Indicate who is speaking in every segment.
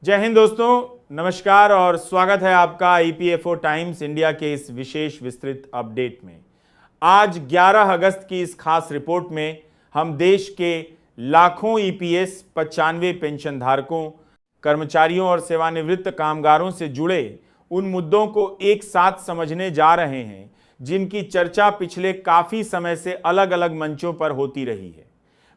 Speaker 1: जय हिंद दोस्तों, नमस्कार और स्वागत है आपका ईपीएफओ टाइम्स इंडिया के इस विशेष विस्तृत अपडेट में। आज 11 अगस्त की इस खास रिपोर्ट में हम देश के लाखों ईपीएस 95 पेंशन धारकों, कर्मचारियों और सेवानिवृत्त कामगारों से जुड़े उन मुद्दों को एक साथ समझने जा रहे हैं जिनकी चर्चा पिछले काफी समय से अलग अलग मंचों पर होती रही है।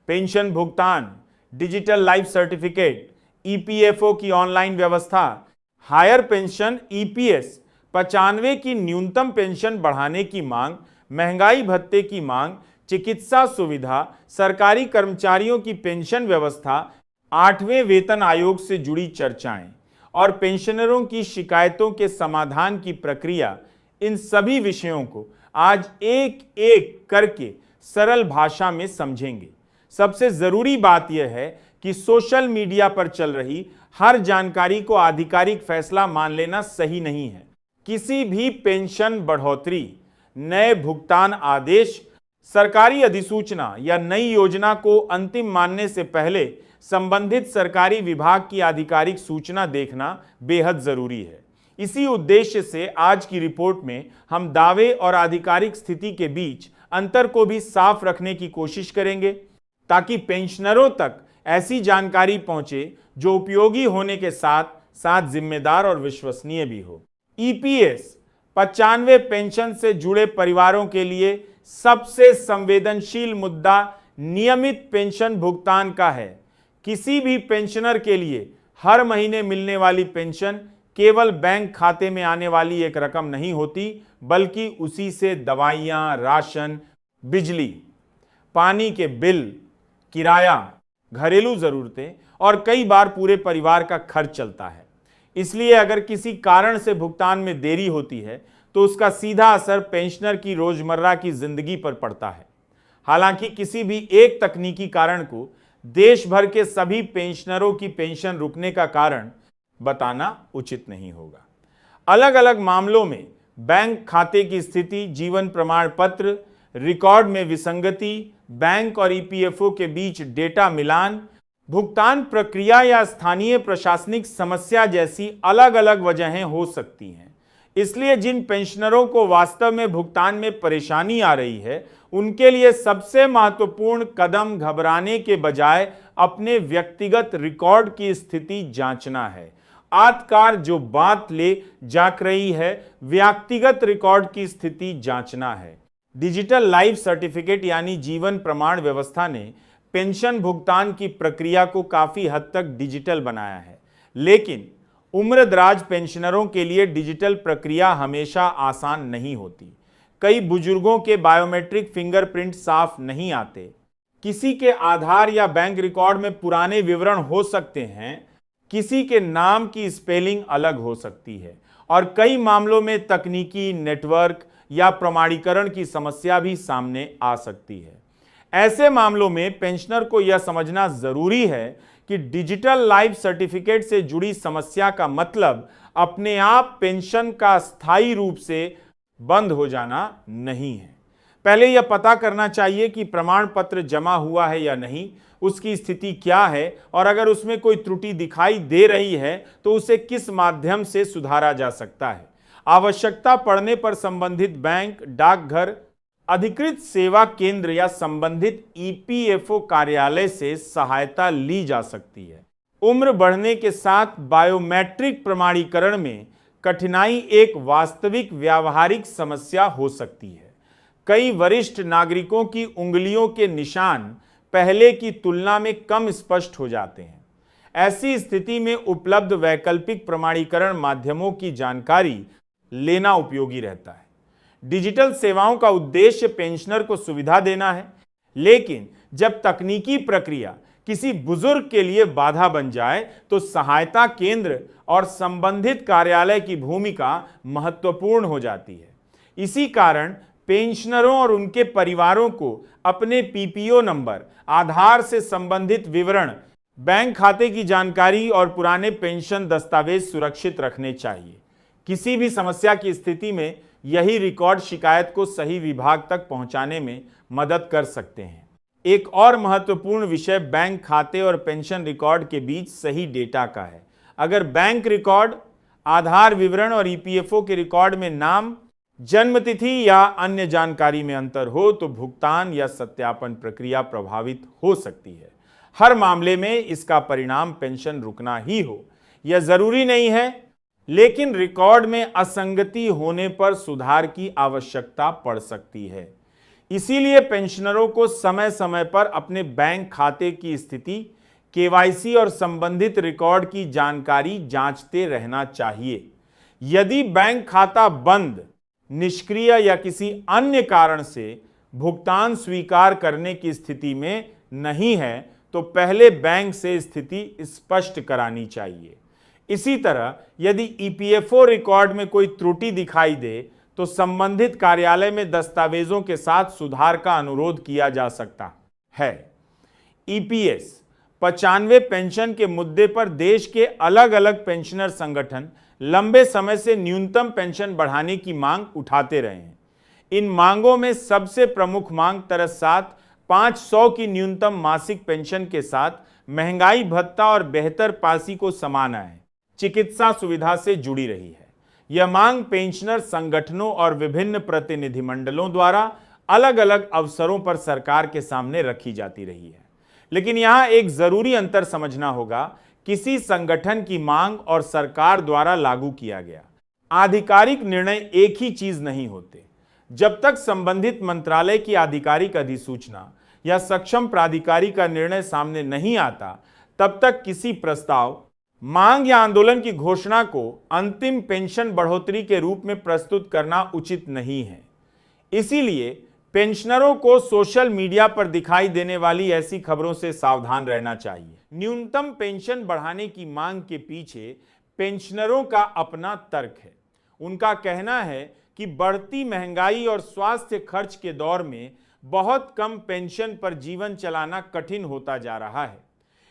Speaker 1: पेंशन भुगतान, डिजिटल लाइफ सर्टिफिकेट, ईपीएफओ की ऑनलाइन व्यवस्था, हायर पेंशन ईपीएस, 95 की न्यूनतम पेंशन बढ़ाने की मांग, महंगाई भत्ते की मांग, चिकित्सा सुविधा, सरकारी कर्मचारियों की पेंशन व्यवस्था, 8वें वेतन आयोग से जुड़ी चर्चाएं और पेंशनरों की शिकायतों के समाधान की प्रक्रिया, इन सभी विषयों को आज एक एक करके सरल भाषा में समझेंगे। सबसे जरूरी बात यह है कि सोशल मीडिया पर चल रही हर जानकारी को आधिकारिक फैसला मान लेना सही नहीं है। किसी भी पेंशन बढ़ोतरी, नए भुगतान आदेश, सरकारी अधिसूचना या नई योजना को अंतिम मानने से पहले संबंधित सरकारी विभाग की आधिकारिक सूचना देखना बेहद जरूरी है। इसी उद्देश्य से आज की रिपोर्ट में हम दावे और आधिकारिक स्थिति के बीच अंतर को भी साफ रखने की कोशिश करेंगे ताकि पेंशनरों तक ऐसी जानकारी पहुंचे जो उपयोगी होने के साथ साथ जिम्मेदार और विश्वसनीय भी हो। ईपीएस 95 पेंशन से जुड़े परिवारों के लिए सबसे संवेदनशील मुद्दा नियमित पेंशन भुगतान का है। किसी भी पेंशनर के लिए हर महीने मिलने वाली पेंशन केवल बैंक खाते में आने वाली एक रकम नहीं होती, बल्कि उसी से दवाइयां, राशन, बिजली, पानी के बिल, किराया, घरेलू जरूरतें और कई बार पूरे परिवार का खर्च चलता है। इसलिए अगर किसी कारण से भुगतान में देरी होती है तो उसका सीधा असर पेंशनर की रोजमर्रा की जिंदगी पर पड़ता है। हालांकि किसी भी एक तकनीकी कारण को देश भर के सभी पेंशनरों की पेंशन रुकने का कारण बताना उचित नहीं होगा। अलग अलग मामलों में बैंक खाते की स्थिति, जीवन प्रमाण पत्र, रिकॉर्ड में विसंगति, बैंक और ईपीएफओ के बीच डेटा मिलान, भुगतान प्रक्रिया या स्थानीय प्रशासनिक समस्या जैसी अलग अलग वजहें हो सकती हैं। इसलिए जिन पेंशनरों को वास्तव में भुगतान में परेशानी आ रही है, उनके लिए सबसे महत्वपूर्ण कदम घबराने के बजाय अपने व्यक्तिगत रिकॉर्ड की स्थिति जांचना है। आतकार जो बात ले जाक रही है, व्यक्तिगत रिकॉर्ड की स्थिति जांचना है। डिजिटल लाइफ सर्टिफिकेट यानी जीवन प्रमाण व्यवस्था ने पेंशन भुगतान की प्रक्रिया को काफी हद तक डिजिटल बनाया है, लेकिन उम्रदराज पेंशनरों के लिए डिजिटल प्रक्रिया हमेशा आसान नहीं होती। कई बुजुर्गों के बायोमेट्रिक फिंगरप्रिंट साफ नहीं आते, किसी के आधार या बैंक रिकॉर्ड में पुराने विवरण हो सकते हैं, किसी के नाम की स्पेलिंग अलग हो सकती है और कई मामलों में तकनीकी, नेटवर्क या प्रमाणीकरण की समस्या भी सामने आ सकती है। ऐसे मामलों में पेंशनर को यह समझना जरूरी है कि डिजिटल लाइफ सर्टिफिकेट से जुड़ी समस्या का मतलब अपने आप पेंशन का स्थायी रूप से बंद हो जाना नहीं है। पहले यह पता करना चाहिए कि प्रमाण पत्र जमा हुआ है या नहीं, उसकी स्थिति क्या है और अगर उसमें कोई त्रुटि दिखाई दे रही है तो उसे किस माध्यम से सुधारा जा सकता है। आवश्यकता पड़ने पर संबंधित बैंक, डाकघर, अधिकृत सेवा केंद्र या संबंधित ईपीएफओ कार्यालय से सहायता ली जा सकती है। उम्र बढ़ने के साथ बायोमेट्रिक प्रमाणीकरण में कठिनाई एक वास्तविक व्यावहारिक समस्या हो सकती है। कई वरिष्ठ नागरिकों की उंगलियों के निशान पहले की तुलना में कम स्पष्ट हो जाते हैं। ऐसी स्थिति में उपलब्ध वैकल्पिक प्रमाणीकरण माध्यमों की जानकारी लेना उपयोगी रहता है। डिजिटल सेवाओं का उद्देश्य पेंशनर को सुविधा देना है, लेकिन जब तकनीकी प्रक्रिया किसी बुजुर्ग के लिए बाधा बन जाए तो सहायता केंद्र और संबंधित कार्यालय की भूमिका महत्वपूर्ण हो जाती है। इसी कारण पेंशनरों और उनके परिवारों को अपने पीपीओ नंबर, आधार से संबंधित विवरण, बैंक खाते की जानकारी और पुराने पेंशन दस्तावेज सुरक्षित रखने चाहिए। किसी भी समस्या की स्थिति में यही रिकॉर्ड शिकायत को सही विभाग तक पहुंचाने में मदद कर सकते हैं। एक और महत्वपूर्ण विषय बैंक खाते और पेंशन रिकॉर्ड के बीच सही डेटा का है। अगर बैंक रिकॉर्ड, आधार विवरण और ईपीएफओ के रिकॉर्ड में नाम, जन्मतिथि या अन्य जानकारी में अंतर हो तो भुगतान या सत्यापन प्रक्रिया प्रभावित हो सकती है। हर मामले में इसका परिणाम पेंशन रुकना ही हो यह जरूरी नहीं है, लेकिन रिकॉर्ड में असंगति होने पर सुधार की आवश्यकता पड़ सकती है। इसीलिए पेंशनरों को समय समय पर अपने बैंक खाते की स्थिति, केवाईसी और संबंधित रिकॉर्ड की जानकारी जांचते रहना चाहिए। यदि बैंक खाता बंद, निष्क्रिय या किसी अन्य कारण से भुगतान स्वीकार करने की स्थिति में नहीं है तो पहले बैंक से स्थिति स्पष्ट करानी चाहिए। इसी तरह यदि ईपीएफओ रिकॉर्ड में कोई त्रुटि दिखाई दे तो संबंधित कार्यालय में दस्तावेजों के साथ सुधार का अनुरोध किया जा सकता है। ईपीएस 95 पेंशन के मुद्दे पर देश के अलग अलग पेंशनर संगठन लंबे समय से न्यूनतम पेंशन बढ़ाने की मांग उठाते रहे हैं। इन मांगों में सबसे प्रमुख मांग तरसात 500 की न्यूनतम मासिक पेंशन के साथ महंगाई भत्ता और बेहतर पासी को समाना है, चिकित्सा सुविधा से जुड़ी रही है। यह मांग पेंशनर संगठनों और विभिन्न प्रतिनिधिमंडलों द्वारा अलग अलग अवसरों पर सरकार के सामने रखी जाती रही है। लेकिन यहां एक जरूरी अंतर समझना होगा, किसी संगठन की मांग और सरकार द्वारा लागू किया गया आधिकारिक निर्णय एक ही चीज नहीं होते। जब तक संबंधित मंत्रालय की आधिकारिक अधिसूचना या सक्षम प्राधिकारी का निर्णय सामने नहीं आता, तब तक किसी प्रस्ताव, मांग या आंदोलन की घोषणा को अंतिम पेंशन बढ़ोतरी के रूप में प्रस्तुत करना उचित नहीं है। इसीलिए पेंशनरों को सोशल मीडिया पर दिखाई देने वाली ऐसी खबरों से सावधान रहना चाहिए। न्यूनतम पेंशन बढ़ाने की मांग के पीछे पेंशनरों का अपना तर्क है। उनका कहना है कि बढ़ती महंगाई और स्वास्थ्य खर्च के दौर में बहुत कम पेंशन पर जीवन चलाना कठिन होता जा रहा है।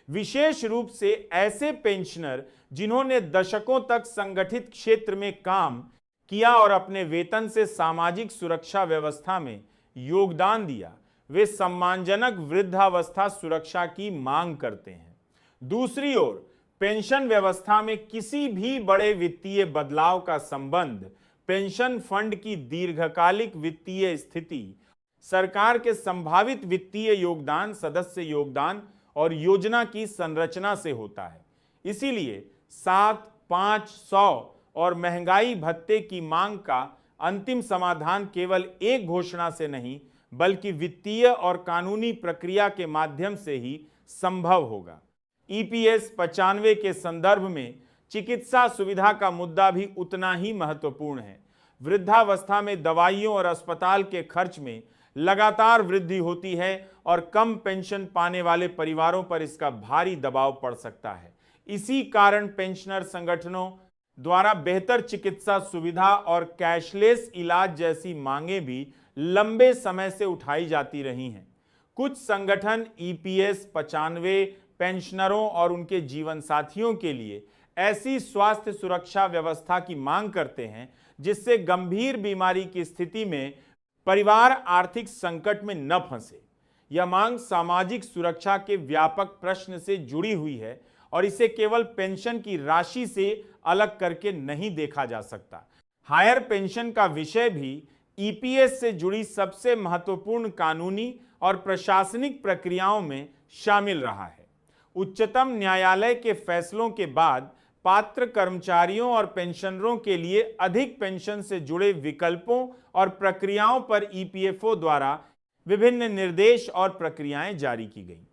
Speaker 1: विशेष रूप से ऐसे पेंशनर जिन्होंने दशकों तक संगठित क्षेत्र में काम किया और अपने वेतन से सामाजिक सुरक्षा व्यवस्था में योगदान दिया, वे सम्मानजनक वृद्धावस्था सुरक्षा की मांग करते हैं। दूसरी ओर पेंशन व्यवस्था में किसी भी बड़े वित्तीय बदलाव का संबंध पेंशन फंड की दीर्घकालिक वित्तीय स्थिति, सरकार के संभावित वित्तीय योगदान, सदस्य योगदान और योजना की संरचना से होता है। इसीलिए 7, 500 और महंगाई भत्ते की मांग का अंतिम समाधान केवल एक घोषणा से नहीं, बल्कि वित्तीय और कानूनी प्रक्रिया के माध्यम से ही संभव होगा। ईपीएस 95 के संदर्भ में चिकित्सा सुविधा का मुद्दा भी उतना ही महत्वपूर्ण है। वृद्धावस्था में दवाइयों और अस्पताल के खर्च में लगातार वृद्धि होती है और कम पेंशन पाने वाले परिवारों पर इसका भारी दबाव पड़ सकता है। इसी कारण पेंशनर संगठनों द्वारा बेहतर चिकित्सा सुविधा और कैशलेस इलाज जैसी मांगें भी लंबे समय से उठाई जाती रही हैं। कुछ संगठन ईपीएस 95 पेंशनरों और उनके जीवन साथियों के लिए ऐसी स्वास्थ्य सुरक्षा व्यवस्था की मांग करते हैं जिससे गंभीर बीमारी की स्थिति में परिवार आर्थिक संकट में न फंसे। यह मांग सामाजिक सुरक्षा के व्यापक प्रश्न से जुड़ी हुई है और इसे केवल पेंशन की राशि से अलग करके नहीं देखा जा सकता। हायर पेंशन का विषय भी ईपीएस से जुड़ी सबसे महत्वपूर्ण कानूनी और प्रशासनिक प्रक्रियाओं में शामिल रहा है। उच्चतम न्यायालय के फैसलों के बाद पात्र कर्मचारियों और पेंशनरों के लिए अधिक पेंशन से जुड़े विकल्पों और प्रक्रियाओं पर ईपीएफओ द्वारा विभिन्न निर्देश और प्रक्रियाएं जारी की गई।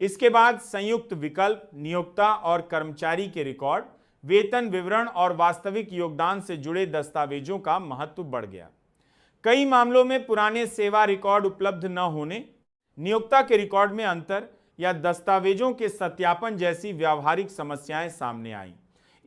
Speaker 1: इसके बाद संयुक्त विकल्प, नियोक्ता और कर्मचारी के रिकॉर्ड, वेतन विवरण और वास्तविक योगदान से जुड़े दस्तावेजों का महत्व बढ़ गया। कई मामलों में पुराने सेवा रिकॉर्ड उपलब्ध न होने, नियोक्ता के रिकॉर्ड में अंतर या दस्तावेजों के सत्यापन जैसी व्यावहारिक समस्याएं सामने आईं।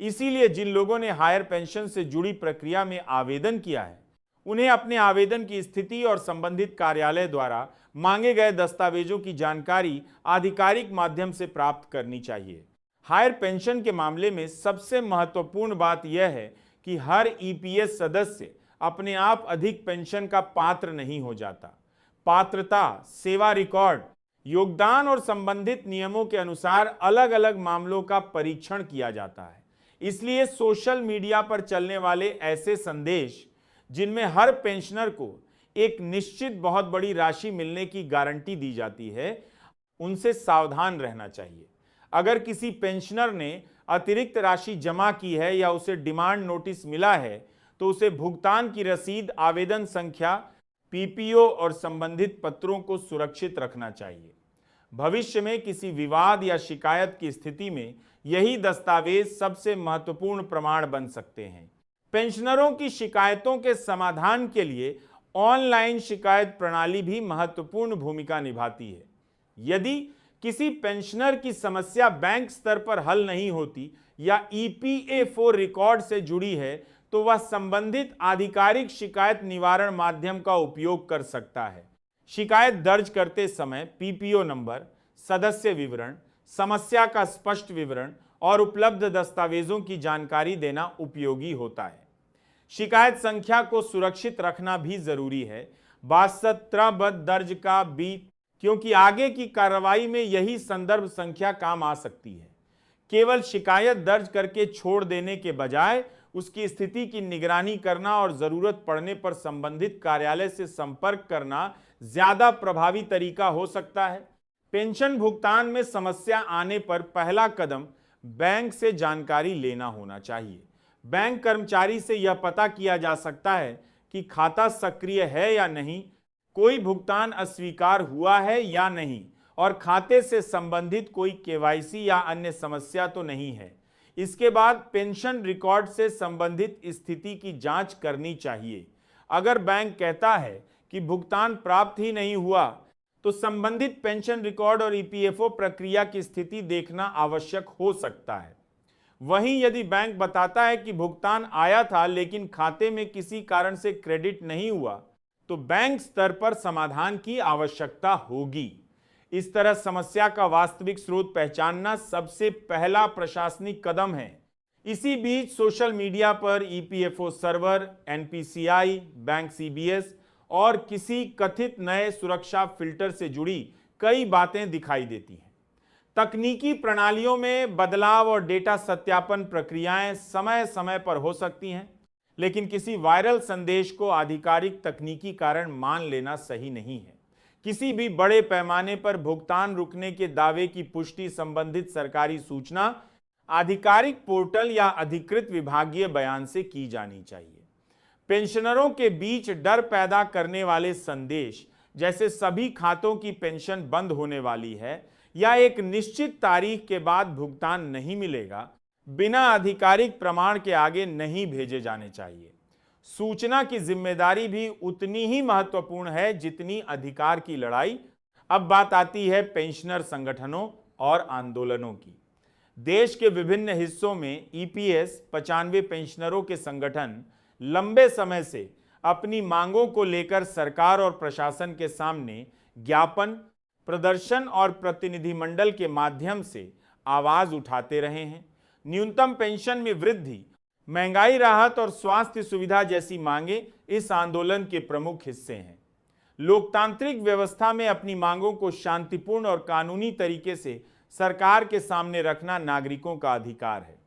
Speaker 1: इसीलिए जिन लोगों ने हायर पेंशन से जुड़ी प्रक्रिया में आवेदन किया है, उन्हें अपने आवेदन की स्थिति और संबंधित कार्यालय द्वारा मांगे गए दस्तावेजों की जानकारी आधिकारिक माध्यम से प्राप्त करनी चाहिए। हायर पेंशन के मामले में सबसे महत्वपूर्ण बात यह है कि हर ईपीएस सदस्य अपने आप अधिक पेंशन का पात्र नहीं हो जाता। पात्रता, सेवा रिकॉर्ड, योगदान और संबंधित नियमों के अनुसार अलग अलग मामलों का परीक्षण किया जाता है। इसलिए सोशल मीडिया पर चलने वाले ऐसे संदेश जिनमें हर पेंशनर को एक निश्चित बहुत बड़ी राशि मिलने की गारंटी दी जाती है, उनसे सावधान रहना चाहिए। अगर किसी पेंशनर ने अतिरिक्त राशि जमा की है या उसे डिमांड नोटिस मिला है तो उसे भुगतान की रसीद, आवेदन संख्या, पीपीओ और संबंधित पत्रों को सुरक्षित रखना चाहिए। भविष्य में किसी विवाद या शिकायत की स्थिति में यही दस्तावेज सबसे महत्वपूर्ण प्रमाण बन सकते हैं। पेंशनरों की शिकायतों के समाधान के लिए ऑनलाइन शिकायत प्रणाली भी महत्वपूर्ण भूमिका निभाती है। यदि किसी पेंशनर की समस्या बैंक स्तर पर हल नहीं होती या ईपीएफओ रिकॉर्ड से जुड़ी है तो वह संबंधित आधिकारिक शिकायत निवारण माध्यम का उपयोग कर सकता है। शिकायत दर्ज करते समय पीपीओ नंबर, सदस्य विवरण, समस्या का स्पष्ट विवरण और उपलब्ध दस्तावेजों की जानकारी देना उपयोगी होता है। शिकायत संख्या को सुरक्षित रखना भी जरूरी है, सत्रहबद्ध दर्ज का बीट, क्योंकि आगे की कार्रवाई में यही संदर्भ संख्या काम आ सकती है। केवल शिकायत दर्ज करके छोड़ देने के बजाय उसकी स्थिति की निगरानी करना और जरूरत पड़ने पर संबंधित कार्यालय से संपर्क करना ज्यादा प्रभावी तरीका हो सकता है। पेंशन भुगतान में समस्या आने पर पहला कदम बैंक से जानकारी लेना होना चाहिए। बैंक कर्मचारी से यह पता किया जा सकता है कि खाता सक्रिय है या नहीं, कोई भुगतान अस्वीकार हुआ है या नहीं और खाते से संबंधित कोई केवाईसी या अन्य समस्या तो नहीं है। इसके बाद पेंशन रिकॉर्ड से संबंधित स्थिति की जांच करनी चाहिए। अगर बैंक कहता है कि भुगतान प्राप्त ही नहीं हुआ तो संबंधित पेंशन रिकॉर्ड और ईपीएफओ प्रक्रिया की स्थिति देखना आवश्यक हो सकता है। वहीं यदि बैंक बताता है कि भुगतान आया था लेकिन खाते में किसी कारण से क्रेडिट नहीं हुआ तो बैंक स्तर पर समाधान की आवश्यकता होगी। इस तरह समस्या का वास्तविक स्रोत पहचानना सबसे पहला प्रशासनिक कदम है। इसी बीच सोशल मीडिया पर EPFO server, NPCI, bank CBS और किसी कथित नए सुरक्षा फिल्टर से जुड़ी कई बातें दिखाई देती हैं। तकनीकी प्रणालियों में बदलाव और डेटा सत्यापन प्रक्रियाएं समय समय पर हो सकती हैं, लेकिन किसी वायरल संदेश को आधिकारिक तकनीकी कारण मान लेना सही नहीं है। किसी भी बड़े पैमाने पर भुगतान रुकने के दावे की पुष्टि संबंधित सरकारी सूचना, आधिकारिक पोर्टल या अधिकृत विभागीय बयान से की जानी चाहिए। पेंशनरों के बीच डर पैदा करने वाले संदेश जैसे सभी खातों की पेंशन बंद होने वाली है या एक निश्चित तारीख के बाद भुगतान नहीं मिलेगा, बिना आधिकारिक प्रमाण के आगे नहीं भेजे जाने चाहिए। सूचना की जिम्मेदारी भी उतनी ही महत्वपूर्ण है जितनी अधिकार की लड़ाई। अब बात आती है पेंशनर संगठनों और आंदोलनों की। देश के विभिन्न हिस्सों में ईपीएस 95 पेंशनरों के संगठन लंबे समय से अपनी मांगों को लेकर सरकार और प्रशासन के सामने ज्ञापन, प्रदर्शन और प्रतिनिधिमंडल के माध्यम से आवाज उठाते रहे हैं। न्यूनतम पेंशन में वृद्धि, महंगाई राहत और स्वास्थ्य सुविधा जैसी मांगे इस आंदोलन के प्रमुख हिस्से हैं। लोकतांत्रिक व्यवस्था में अपनी मांगों को शांतिपूर्ण और कानूनी तरीके से सरकार के सामने रखना नागरिकों का अधिकार है।